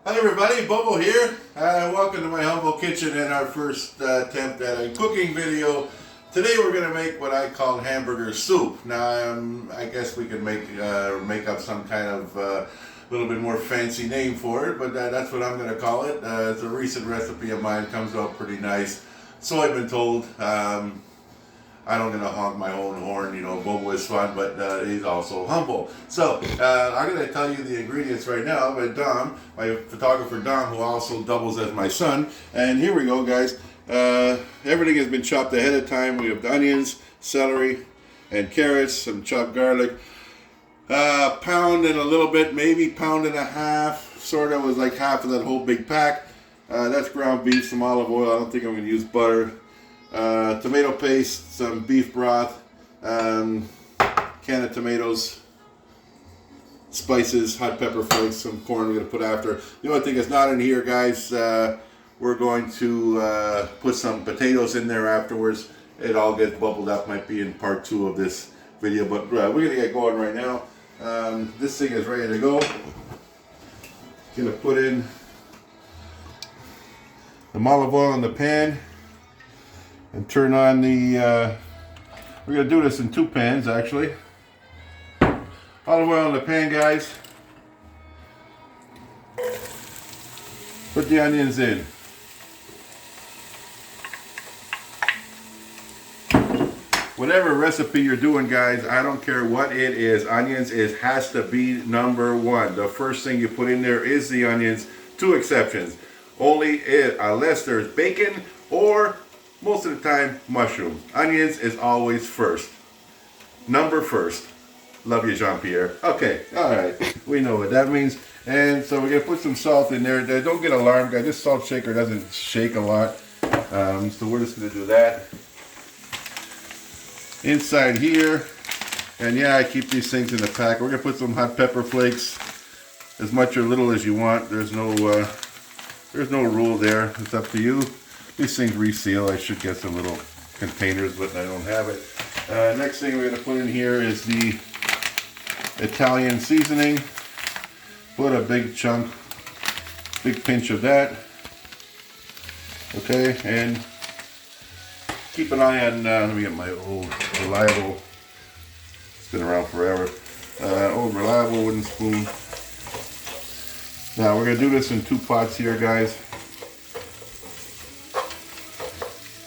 Hi everybody, Bobo here. Welcome to my humble kitchen and our first attempt at a cooking video. Today we're going to make what I call hamburger soup. Now I guess we can make up some kind of little bit more fancy name for it, but that's what I'm going to call it. It's a recent recipe of mine, comes out pretty nice. So I've been told. I don't gonna honk my own horn, Bobo is fun, but he's also humble. So I'm gonna tell you the ingredients right now by Dom, my photographer Dom, who also doubles as my son. And here we go, guys. Everything has been chopped ahead of time. We have the onions, celery, and carrots, some chopped garlic. Pound and a little bit, maybe pound and a half, sort of was like half of that whole big pack. That's ground beef, some olive oil. I don't think I'm gonna use butter. Tomato paste, some beef broth, can of tomatoes, spices, hot pepper flakes, some corn we're going to put after. The only thing that's not in here, guys, we're going to put some potatoes in there afterwards. It all gets bubbled up, might be in part 2 of this video, but we're going to get going right now. This thing is ready to go. Going to put in the olive oil in the pan. And turn on the, we're going to do this in 2 pans actually. Olive oil in the pan, guys. Put the onions in. Whatever recipe you're doing, guys, I don't care what it is, onions has to be number 1. The first thing you put in there is the onions. 2 exceptions. Only unless there's bacon or most of the time, mushroom. Onions is always first. Number first. Love you, Jean-Pierre. Okay, alright. We know what that means. And so we're going to put some salt in there. Don't get alarmed, guys. This salt shaker doesn't shake a lot. So we're just going to do that. Inside here. And yeah, I keep these things in the pack. We're going to put some hot pepper flakes. As much or little as you want. There's no rule there. It's up to you. These things reseal. I should get some little containers, but I don't have it. Next thing we're going to put in here is the Italian seasoning. Put a big chunk, big pinch of that. Okay, and keep an eye on, let me get my old reliable, it's been around forever, old reliable wooden spoon. Now we're going to do this in 2 pots here, guys.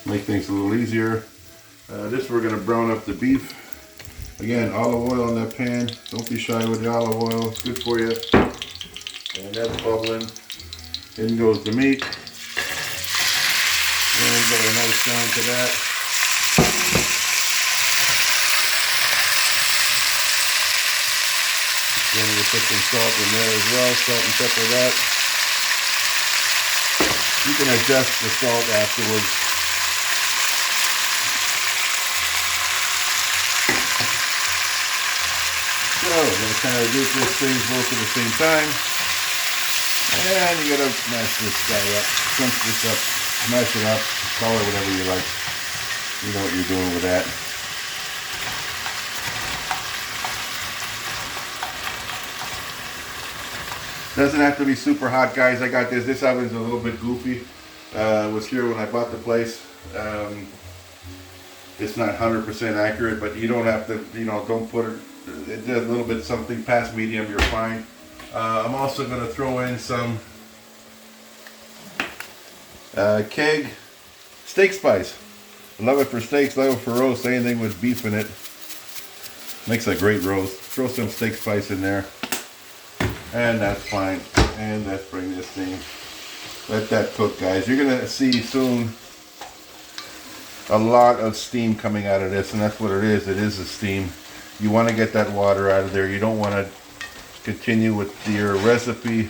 Make things a little easier. This we're going to brown up the beef. Again, olive oil in that pan. Don't be shy with the olive oil. It's good for you. And that's bubbling. In goes the meat. And got a nice sound to that. Then we'll put some salt in there as well. Salt and pepper that. You can adjust the salt afterwards. So we're going to kind of do this thing both at the same time. And you got to mash this guy up, crunch this up, mash it up, call it whatever you like. You know what you're doing with that. Doesn't have to be super hot, guys. I got this. This oven's a little bit goofy. It was here when I bought the place. It's not 100% accurate, but you don't have to, don't put it. It does a little bit something past medium, you're fine. I'm also going to throw in some keg steak spice. Love it for steaks, love it for roast, anything with beef in it. Makes a great roast. Throw some steak spice in there. And that's fine. And let's bring this thing. Let that cook, guys. You're going to see soon a lot of steam coming out of this, and that's what it is. It is a steam. You want to get that water out of there. You don't want to continue with your recipe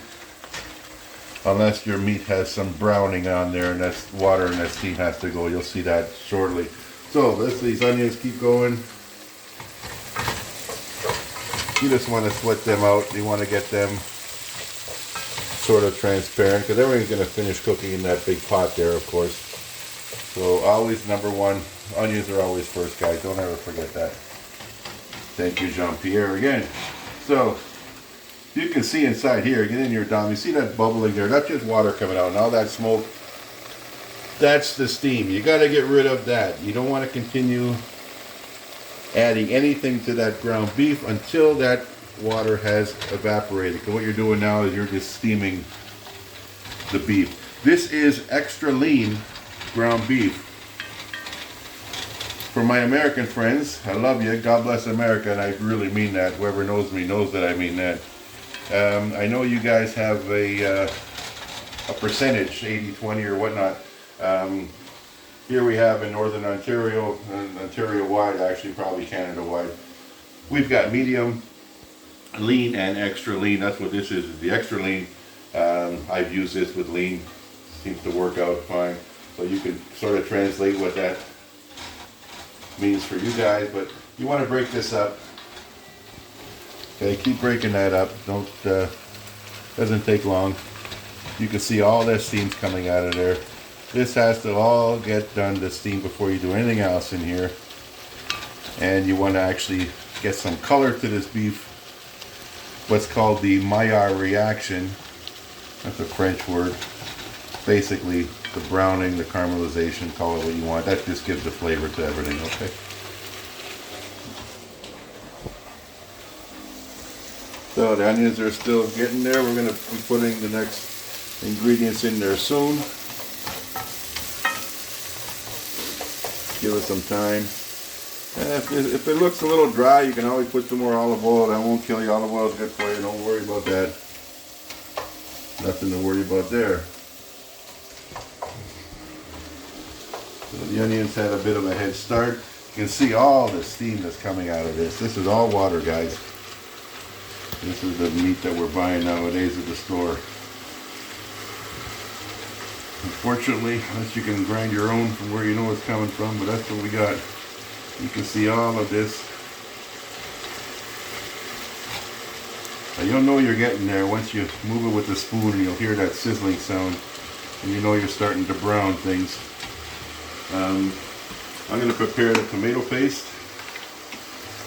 unless your meat has some browning on there, and that's water and that steam has to go. You'll see that shortly. So let's these onions keep going. You just want to sweat them out. You want to get them sort of transparent because everything's going to finish cooking in that big pot there, of course. So always number 1, onions are always first, guys. Don't ever forget that. Thank you, Jean-Pierre, again. So You can see inside here, get in here, Dom, you see that bubbling there? That's just water coming out, and all that smoke, that's the steam. You got to get rid of that. You don't want to continue adding anything to that ground beef until that water has evaporated. So what you're doing now is you're just steaming the beef. This is extra lean ground beef. For my American friends, I love you. God bless America, and I really mean that. Whoever knows me knows that I mean that. I know you guys have a percentage, 80-20 or whatnot. Here we have in Northern Ontario, Ontario-wide, actually probably Canada-wide, we've got medium, lean, and extra lean. That's what this is the extra lean. I've used this with lean. Seems to work out fine. So you can sort of translate what that means for you guys, but you want to break this up. Okay, keep breaking that up. Don't, doesn't take long. You can see all that steam's coming out of there. This has to all get done, the steam, before you do anything else in here. And you want to actually get some color to this beef. What's called the Maillard reaction. That's a French word. Basically, the browning, the caramelization, call it what you want. That just gives the flavor to everything, okay? So the onions are still getting there. We're going to be putting the next ingredients in there soon. Give it some time. And if it looks a little dry, you can always put some more olive oil. That won't kill you. Olive oil is good for you. Don't worry about that. Nothing to worry about there. So the onions had a bit of a head start. You can see all the steam that's coming out of this. This is all water, guys. This is the meat that we're buying nowadays at the store. Unfortunately, unless you can grind your own from where you know it's coming from, but that's what we got. You can see all of this. Now you'll know you're getting there once you move it with the spoon, and you'll hear that sizzling sound, and you know you're starting to brown things. I'm going to prepare the tomato paste.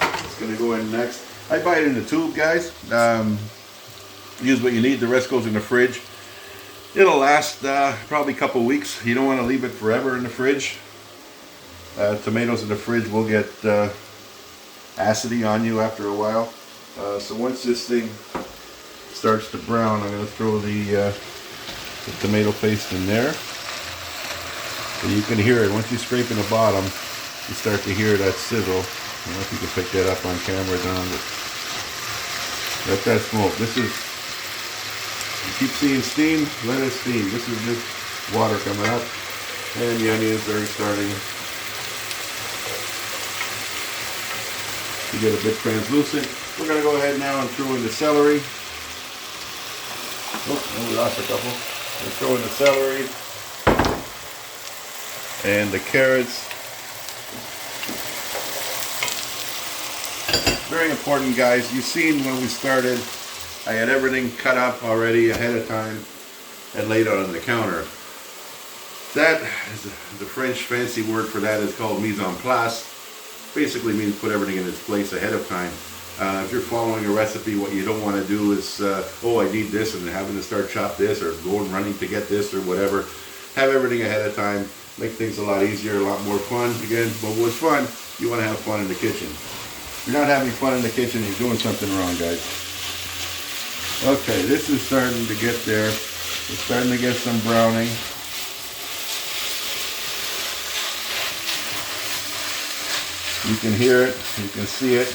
It's going to go in next. I buy it in a tube, guys. Use what you need. The rest goes in the fridge. It'll last probably a couple weeks. You don't want to leave it forever in the fridge. Tomatoes in the fridge will get acidy on you after a while. So once this thing starts to brown, I'm going to throw the tomato paste in there. So you can hear it. Once you scrape in the bottom, you start to hear that sizzle. I don't know if you can pick that up on camera, Don, but let that smoke. This is, you keep seeing steam, let it steam. This is just water coming up, and the onions are starting to get a bit translucent. We're going to go ahead now and throw in the celery. Oh, we lost a couple. We'll throw in the celery and the carrots. Very important, guys. You've seen when we started, I had everything cut up already ahead of time and laid out on the counter. That is the French fancy word for that is called mise en place. Basically means put everything in its place ahead of time. If you're following a recipe, what you don't want to do is, oh, I need this, and having to start chop this or going running to get this or whatever. Have everything ahead of time. Make things a lot easier, a lot more fun. Again, but what's fun, you want to have fun in the kitchen. If you're not having fun in the kitchen, you're doing something wrong, guys. Okay, this is starting to get there. It's starting to get some browning. You can hear it, you can see it.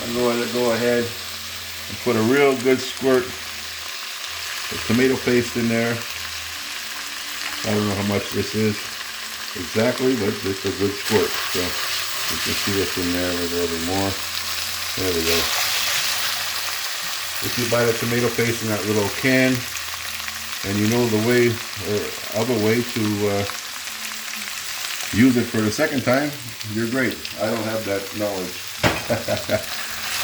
I'm going to go ahead and put a real good squirt of tomato paste in there. I don't know how much this is exactly, but it's a good squirt. So you can see what's in there, maybe a little bit more. There we go. If you buy the tomato paste in that little can, and you know the way, or other way to use it for the second time, you're great. I don't have that knowledge.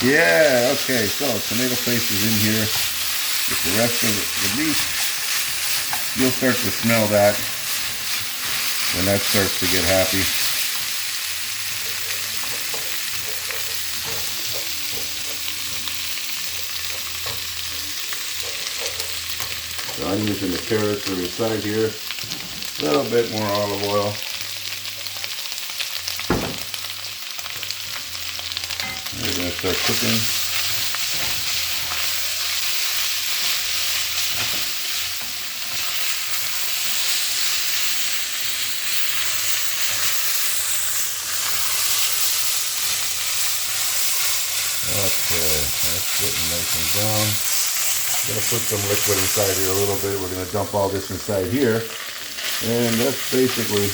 Yeah, okay, so tomato paste is in here with the rest of the beef. You'll start to smell that when that starts to get happy. The onions and the carrots are inside here. A little bit more olive oil. We're going to start cooking. Okay, that's getting nice and brown. I'm going to put some liquid inside here a little bit. We're going to dump all this inside here. And that's basically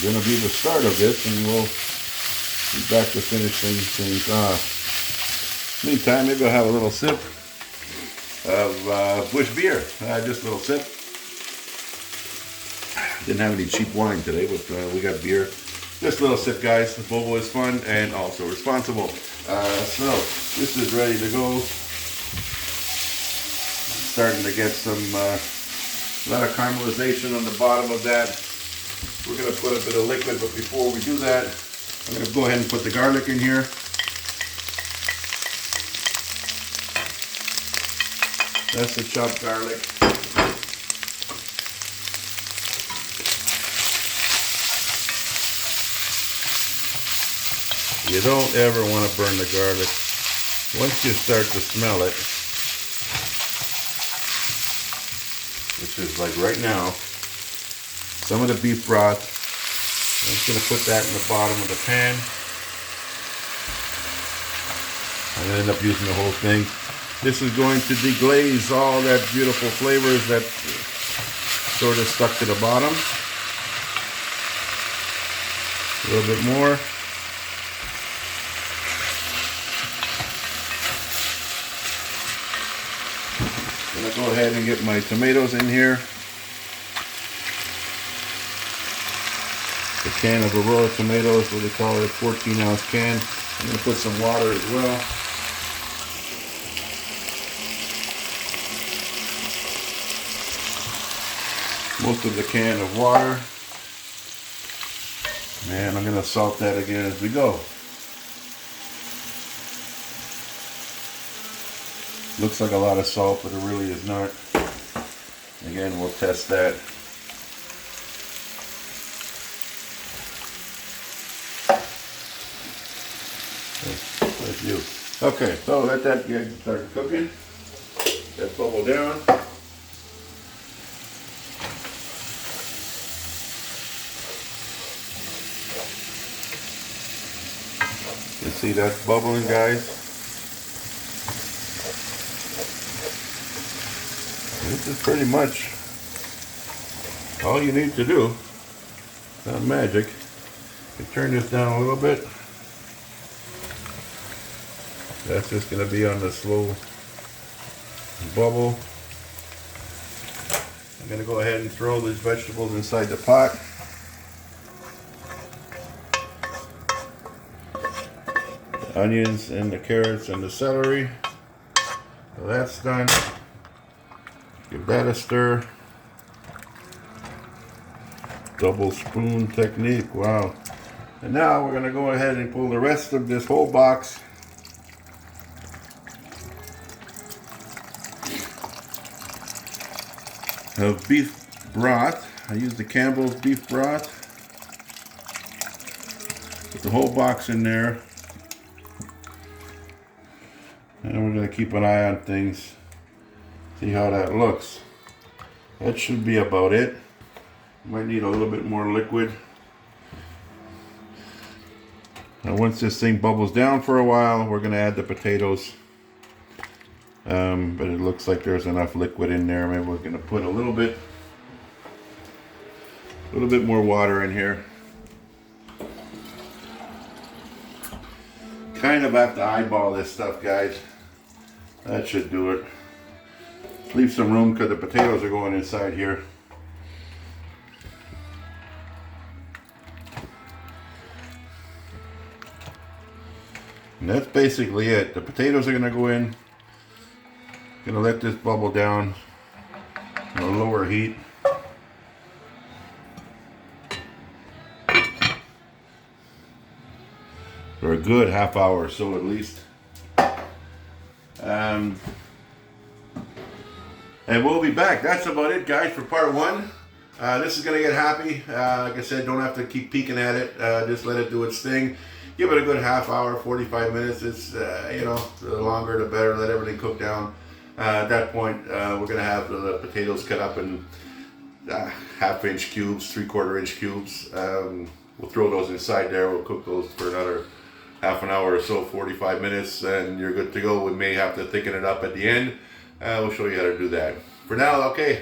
going to be the start of this, and we'll be back to finish things off. Meantime, maybe I'll have a little sip of bush beer. Just a little sip. Didn't have any cheap wine today, but we got beer. Just a little sip, guys. Bobo is fun and also responsible. So this is ready to go. Starting to get some a lot of caramelization on the bottom of that. We're going to put a bit of liquid, but before we do that, I'm going to go ahead and put the garlic in here. That's the chopped garlic. You don't ever want to burn the garlic. Once you start to smell it, which is like right now, some of the beef broth, I'm just going to put that in the bottom of the pan. I'm going to end up using the whole thing. This is going to deglaze all that beautiful flavors that sort of stuck to the bottom. A little bit more. I'm going to go ahead and get my tomatoes in here. The can of Aurora tomatoes, what they call it, a 14-ounce can. I'm going to put some water as well. Most of the can of water. And I'm going to salt that again as we go. Looks like a lot of salt, but it really is not. Again, we'll test that. That's you. Okay, so let that start cooking. That bubble down. You see that bubbling, guys? This is pretty much all you need to do. It's not magic. You turn this down a little bit. That's just going to be on the slow bubble. I'm going to go ahead and throw these vegetables inside the pot. The onions and the carrots and the celery. So that's done. Give that a stir. Double spoon technique, wow. And now we're going to go ahead and pull the rest of this whole box of beef broth. I use the Campbell's beef broth. Put the whole box in there. And we're going to keep an eye on things. See how that looks. That should be about it. Might need a little bit more liquid. Now once this thing bubbles down for a while, we're going to add the potatoes. But it looks like there's enough liquid in there. Maybe we're going to put a little bit more water in here. Kind of have to eyeball this stuff, guys. That should do it. Leave some room because the potatoes are going inside here. And that's basically it. The potatoes are going to go in. Going to let this bubble down on a lower heat. For a good half hour or so at least. And we'll be back. That's about it, guys, for part one. This is gonna get happy. Like I said, don't have to keep peeking at it. Just let it do its thing. Give it a good half hour, 45 minutes. It's you know, the longer the better. Let everything cook down. At that point, we're gonna have the potatoes cut up in half-inch cubes, 3/4 inch cubes. We'll throw those inside there. We'll cook those for another half an hour or so, 45 minutes, and you're good to go. We may have to thicken it up at the end. We'll show you how to do that. For now, okay.